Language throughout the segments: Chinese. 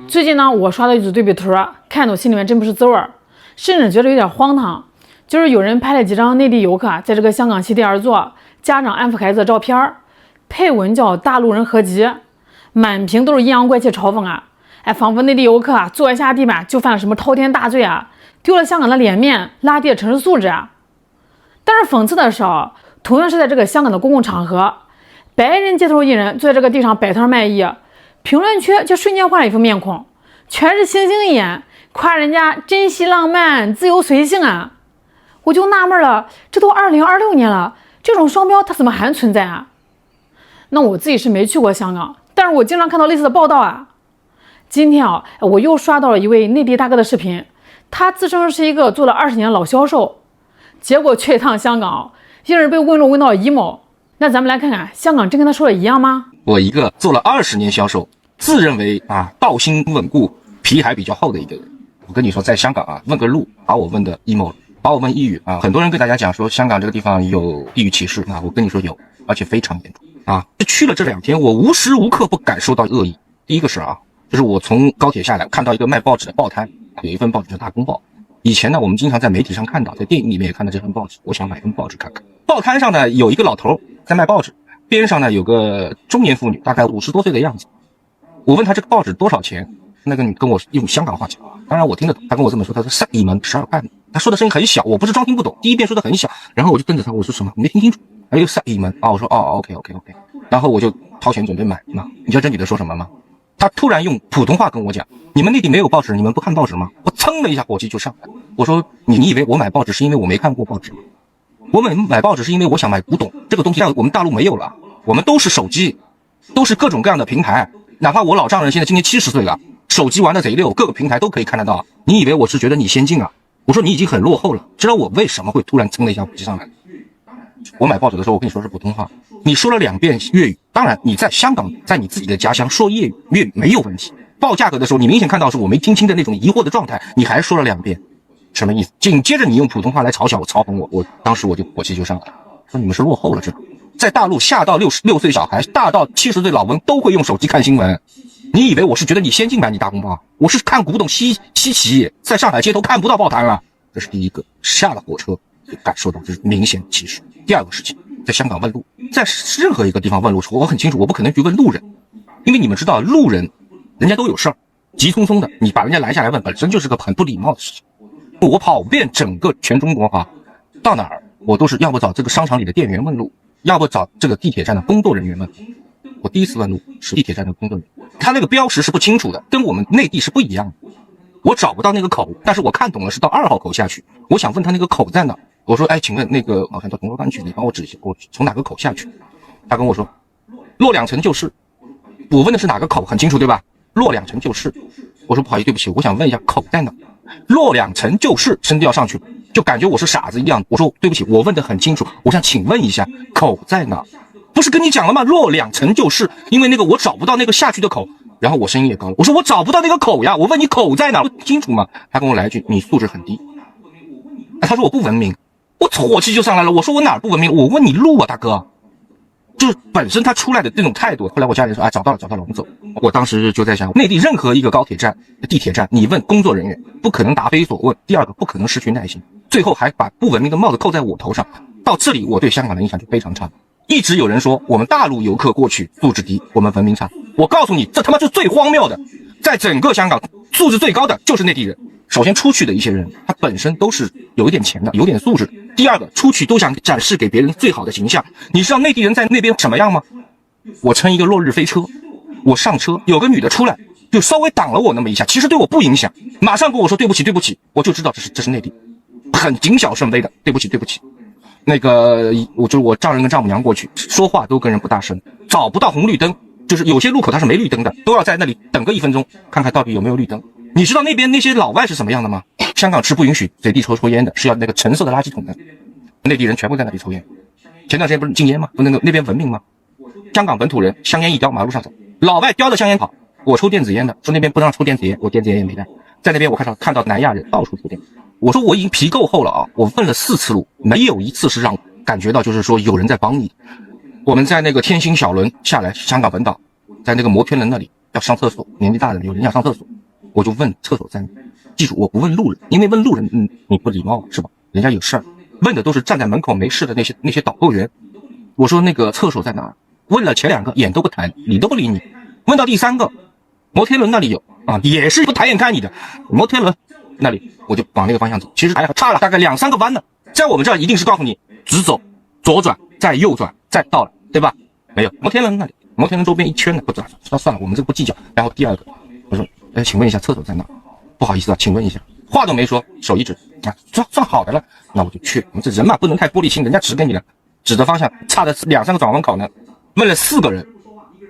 最近呢，我刷到一组对比图，看到心里面真不是滋味儿，甚至觉得有点荒唐。就是有人拍了几张内地游客在这个香港席地而坐，家长安抚孩子的照片，配文叫大陆人合集，满屏都是阴阳怪气嘲讽啊！仿佛内地游客坐一下地板就犯了什么滔天大罪啊，丢了香港的脸面，拉低了城市素质啊！但是讽刺的是，同样是在这个香港的公共场合，白人街头艺人坐在这个地上摆摊卖艺，评论区就瞬间换了一副面孔，全是星星眼，夸人家珍惜浪漫、自由随性啊！我就纳闷了，这都2026年了，这种双标它怎么还存在啊？那我自己是没去过香港，但是我经常看到类似的报道啊。今天我又刷到了一位内地大哥的视频，他自称是一个做了20年的老销售，结果去一趟香港，硬是被问路问到了 emo。那咱们来看看，香港真跟他说的一样吗？我一个做了20年销售，自认为道心稳固、皮还比较厚的一个人，我跟你说，在香港问个路，把我问的 emo 了，把我问抑郁很多人跟大家讲说香港这个地方有地域歧视我跟你说有，而且非常严重去了这2天，我无时无刻不感受到恶意。第一个是就是我从高铁下来，看到一个卖报纸的报摊，有一份报纸是《大公报》。以前呢，我们经常在媒体上看到，在电影里面也看到这份报纸，我想买份报纸看看。报摊上呢有一个老头在卖报纸，边上呢有个中年妇女，大概50多岁的样子。我问他这个报纸多少钱，那个女跟我用香港话讲，当然我听得懂，他跟我这么说，他说12门12块。他说的声音很小，我不是装听不懂，第一遍说的很小，然后我就跟着他，我说什么？我没听清楚。还有12门我说OK， 然后我就掏钱准备买你知道这女的说什么吗？她突然用普通话跟我讲，你们内地没有报纸，你们不看报纸吗？我噌的一下火气就上来了。我说你以为我买报纸是因为我没看过报纸吗？我买报纸是因为我想买古董，这个东西在我们大陆没有了，我们都是手机，都是各种各样的平台，哪怕我老丈人现在今年70岁了，手机玩的贼溜，各个平台都可以看得到。你以为我是觉得你先进我说你已经很落后了。知道我为什么会突然噌的一下火气上来？我买报纸的时候我跟你说是普通话，你说了2遍粤语，当然你在香港，在你自己的家乡说粤语没有问题。报价格的时候你明显看到是我没听清的那种疑惑的状态，你还说了2遍，什么意思？紧接着你用普通话来嘲笑我、嘲讽我，当时我就火气就上来了，说你们是落后了，知道？在大陆下到66岁小孩，大到70岁老翁都会用手机看新闻。你以为我是觉得你先进买你大公报？我是看古董稀奇，在上海街头看不到报摊了。这是第一个，下了火车就感受到这是明显歧视。第二个事情，在香港问路，在任何一个地方问路，我很清楚，我不可能去问路人，因为你们知道路人人家都有事儿，急匆匆的，你把人家拦下来问，本身就是个很不礼貌的事情。我跑遍整个全中国到哪儿我都是要不找这个商场里的店员问路，要不找这个地铁站的工作人员问路。我第一次问路是地铁站的工作人员，他那个标识是不清楚的，跟我们内地是不一样的。我找不到那个口，但是我看懂了是到2号口下去。我想问他那个口在哪，我说请问那个好像到铜锣湾去，你帮我指一下，我从哪个口下去？他跟我说落2层就是。我问的是哪个口很清楚对吧？落2层就是。我说不好意思对不起，我想问一下口在哪？落2层就是声调上去，就感觉我是傻子一样。我说对不起，我问得很清楚，我想请问一下口在哪？不是跟你讲了吗？落2层就是，因为那个我找不到那个下去的口。然后我声音也高了，我说我找不到那个口呀，我问你口在哪？不清楚吗？他跟我来一句你素质很低。他说我不文明，我火气就上来了。我说我哪儿不文明？我问你路大哥。就是本身他出来的那种态度。后来我家人说找到了我们走。我当时就在想，内地任何一个高铁站、地铁站，你问工作人员不可能答非所问，第二个不可能失去耐心，最后还把不文明的帽子扣在我头上。到这里我对香港的印象就非常差。一直有人说我们大陆游客过去素质低，我们文明差。我告诉你，这他妈是最荒谬的。在整个香港素质最高的就是内地人。首先出去的一些人他本身都是有一点钱的，有点素质。第二个，出去都想展示给别人最好的形象。你知道内地人在那边什么样吗？我乘一个落日飞车，我上车有个女的出来就稍微挡了我那么一下，其实对我不影响，马上跟我说对不起，我就知道这是内地，很谨小慎微的对不起。那个我丈人跟丈母娘过去说话都跟人不大声，找不到红绿灯，就是有些路口它是没绿灯的，都要在那里等个1分钟看看到底有没有绿灯。你知道那边那些老外是什么样的吗？香港是不允许随地抽烟的，是要那个橙色的垃圾桶的，内地人全部在那里抽烟。前段时间不是禁烟吗？不那边文明吗？香港本土人香烟一叼马路上走，老外叼着香烟跑。我抽电子烟的，说那边不让抽电子烟，我电子烟也没带。在那边我看到南亚人到处抽电。我说我已经皮够厚了我问了4次路，没有一次是让感觉到就是说有人在帮你。我们在那个天星小轮下来香港本岛，在那个摩天轮那里，要上厕所，年纪大的有人想上厕所，我就问厕所在哪。记住，我不问路人，因为问路人，你不礼貌是吧？人家有事儿，问的都是站在门口没事的那些导购员。我说那个厕所在哪？问了前2个眼都不抬，理都不理你。问到第3个，摩天轮那里有啊，也是不抬眼看你的。摩天轮那里，我就往那个方向走。其实还差了大概2、3个弯呢。在我们这儿一定是告诉你直走，左转，再右转，再到了，对吧？没有，摩天轮那里，摩天轮周边一圈呢，不知道，算了，我们这个不计较。然后第2个，我说，请问一下厕所在哪？不好意思啊，请问一下，话都没说，手一指啊，算好的了，那我就去。我们这人嘛，不能太玻璃心，人家指给你了，指的方向差的2、3个转弯口呢。问了4个人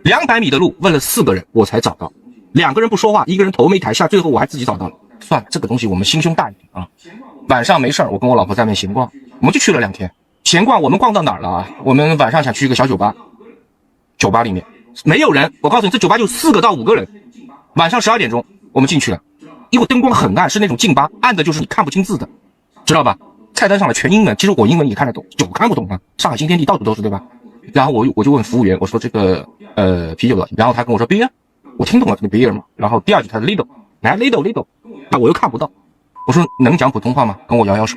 ，200米的路问了4个人，我才找到。2个人不说话，1个人头没抬下，最后我还自己找到了。算了，这个东西我们心胸大一点啊。晚上没事我跟我老婆在外面闲逛，我们就去了2天。闲逛，我们逛到哪儿了啊？我们晚上想去一个小酒吧，酒吧里面没有人，我告诉你，这酒吧就4个到5个人。晚上12点钟，我们进去了。因为灯光很暗，是那种静吧，暗的就是你看不清字的，知道吧？菜单上的全英文，其实我英文也看得懂，酒看不懂啊。上海新天地到处都是，对吧？然后我就问服务员，我说这个啤酒多少钱？然后他跟我说 beer， 我听懂了，这个 beer 嘛。然后第2句他是 little， 来 little， 那我又看不到。我说能讲普通话吗？跟我摇摇手，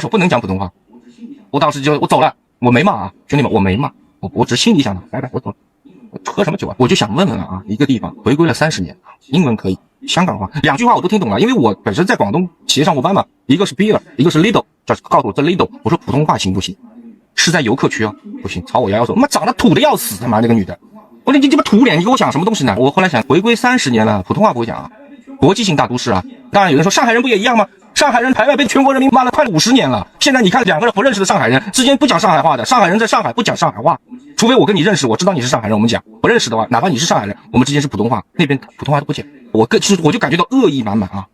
不能讲普通话。我当时就我走了，我没骂啊，兄弟们，我没骂，我只是心里想的，拜拜，我走了。喝什么酒啊？我就想问问啊，一个地方回归了30年，英文可以。香港话2句话我都听懂了，因为我本身在广东企业上过班嘛，一个是 beer， 一个是 little， 就告诉我这 little， 我说普通话行不行？是在游客区啊，不行，朝我摇摇手，妈长得土的要死，他妈那个女的，我说你鸡巴土脸，你给我讲什么东西呢？我后来想，回归30年了，普通话不会讲啊，国际性大都市啊，当然有人说上海人不也一样吗？上海人排外被全国人民骂了快50年了，现在你看2个人不认识的上海人之间不讲上海话的，上海人在上海不讲上海话，除非我跟你认识，我知道你是上海人，我们讲；不认识的话，哪怕你是上海人，我们之间是普通话，那边普通话都不讲。我就感觉到恶意满满啊。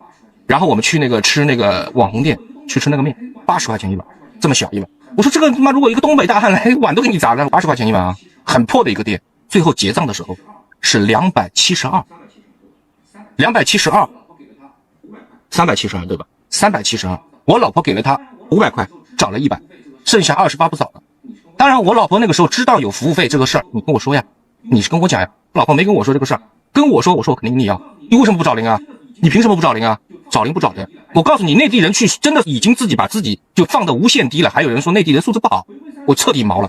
然后我们去那个吃那个网红店，去吃那个面，80块钱一碗，这么小一碗。我说这个他妈如果一个东北大汉来，碗都给你砸了，80块钱一碗啊，很破的一个店。最后结账的时候是272，372对吧？372，我老婆给了他500块，找了100，剩下28不找了。当然，我老婆那个时候知道有服务费这个事儿，你跟我说呀，你是跟我讲呀。老婆没跟我说这个事儿，跟我说，我肯定跟你要。你为什么不找零啊？你凭什么不找零啊？找零不找的。我告诉你，内地人去真的已经自己把自己就放得无限低了。还有人说内地人素质不好，我彻底毛了。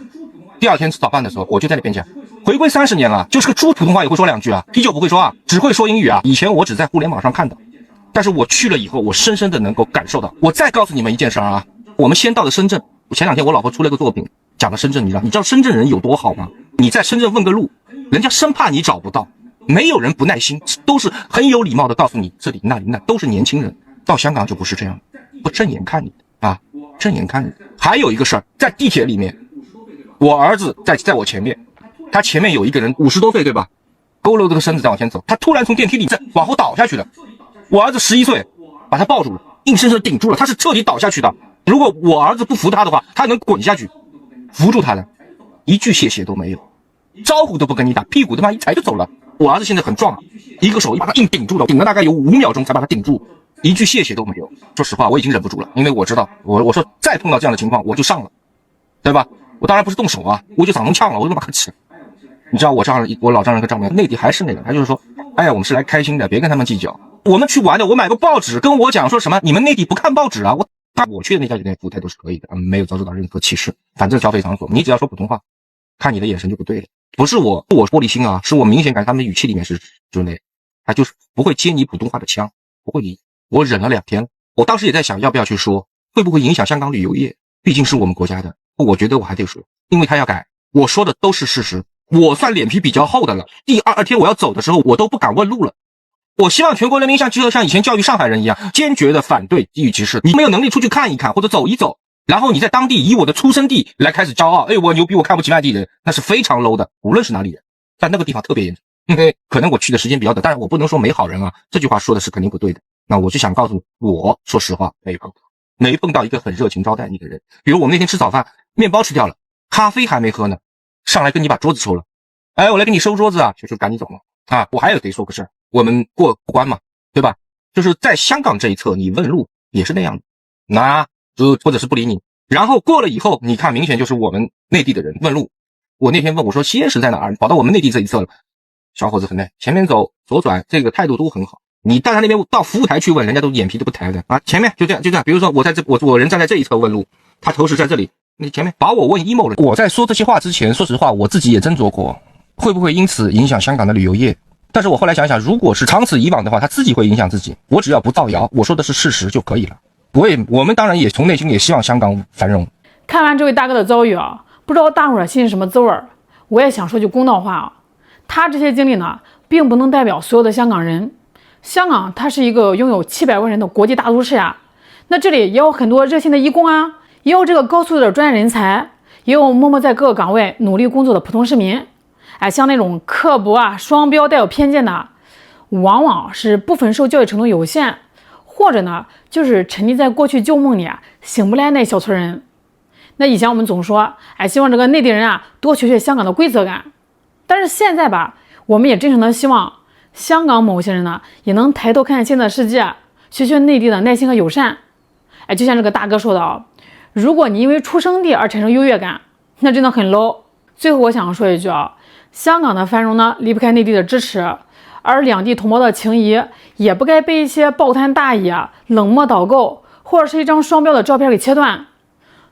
第2天吃早饭的时候，我就在那边讲，回归30年了，就是个猪普通话也会说2句啊，啤酒不会说啊，只会说英语啊。以前我只在互联网上看到。但是我去了以后，我深深的能够感受到。我再告诉你们一件事啊，我们先到的深圳。前2天我老婆出了个作品，讲了深圳，你知道深圳人有多好吗？你在深圳问个路，人家生怕你找不到，没有人不耐心，都是很有礼貌的告诉你这里那里那都是年轻人。到香港就不是这样，不正眼看你啊，正眼看你。还有一个事儿，在地铁里面，我儿子在我前面，他前面有一个人50多岁对吧，佝偻这个身子在往前走，他突然从电梯里往后倒下去了。我儿子11岁，把他抱住了，硬生生顶住了，他是彻底倒下去的。如果我儿子不扶他的话，他能滚下去，扶住他的，一句谢谢都没有，招呼都不跟你打，屁股他妈一踩就走了。我儿子现在很壮啊，一个手把他硬顶住了，顶了大概有5秒钟才把他顶住，一句谢谢都没有。说实话，我已经忍不住了，因为我知道，我说再碰到这样的情况，我就上了，对吧？我当然不是动手啊，我就嗓门呛了，我就把他吃。你知道我老丈人跟丈母娘内地还是那个，他就是说，哎呀，我们是来开心的，别跟他们计较。我们去玩的，我买个报纸，跟我讲说什么，你们内地不看报纸啊？我去的那家酒店服务态度是可以的，没有遭受到任何歧视。反正消费场所，你只要说普通话，看你的眼神就不对了。不是我玻璃心啊，是我明显感觉他们的语气里面就是那样，他就是不会接你普通话的腔，不会理。我忍了2天，我当时也在想要不要去说，会不会影响香港旅游业？毕竟是我们国家的，我觉得我还得说，因为他要改，我说的都是事实。我算脸皮比较厚的了。第2天我要走的时候，我都不敢问路了。我希望全国人民像以前教育上海人一样，坚决的反对地域歧视。你没有能力出去看一看或者走一走，然后你在当地以我的出生地来开始骄傲，我牛逼，我看不起外地人，那是非常 low 的，无论是哪里人，在那个地方特别严重。因为可能我去的时间比较短，当然我不能说没好人啊，这句话说的是肯定不对的。那我就想告诉你，我说实话没碰到一个很热情招待你的人。比如我们那天吃早饭，面包吃掉了，咖啡还没喝呢，上来跟你把桌子抽了，我来给你收桌子啊，就赶紧走了啊！我还有得说个事儿，我们过关嘛，对吧？就是在香港这一侧，你问路也是那样的，那就或者是不理你。然后过了以后，你看明显就是我们内地的人问路。我那天问我说西安市在哪儿，跑到我们内地这一侧了，小伙子很累，前面走左转，这个态度都很好。你到他那边到服务台去问，人家都眼皮都不抬的啊。前面就这样，比如说我人站在这一侧问路，他头是在这里，你前面把我问 emo 了。我在说这些话之前，说实话，我自己也斟酌过，会不会因此影响香港的旅游业？但是我后来想想，如果是长此以往的话，他自己会影响自己。我只要不造谣，我说的是事实就可以了。我们当然也从内心也希望香港繁荣。看完这位大哥的遭遇啊，不知道大伙儿心里什么滋味儿。我也想说句公道话啊，他这些经历呢，并不能代表所有的香港人。香港它是一个拥有700万人的国际大都市呀，那这里也有很多热心的义工啊，也有这个高素质的专业人才，也有默默在各个岗位努力工作的普通市民。哎，像那种刻薄啊、双标、带有偏见的，往往是部分受教育程度有限，或者呢，就是沉溺在过去旧梦里啊，醒不来那小撮人。那以前我们总说，哎，希望这个内地人啊多学学香港的规则感，但是现在吧，我们也真诚的希望香港某些人呢，也能抬头看现在的世界，学学内地的耐心和友善。哎，就像这个大哥说的啊，如果你因为出生地而产生优越感，那真的很 low。最后我想说一句啊，香港的繁荣呢，离不开内地的支持，而两地同胞的情谊也不该被一些暴贪大意啊、冷漠导购或者是一张双标的照片给切断。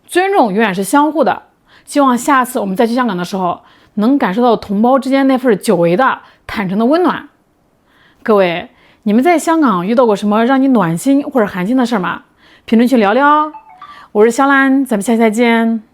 尊重永远是相互的，希望下次我们再去香港的时候，能感受到同胞之间那份久违的坦诚的温暖。各位，你们在香港遇到过什么让你暖心或者寒心的事吗？评论区聊聊。我是肖兰，咱们下期再见。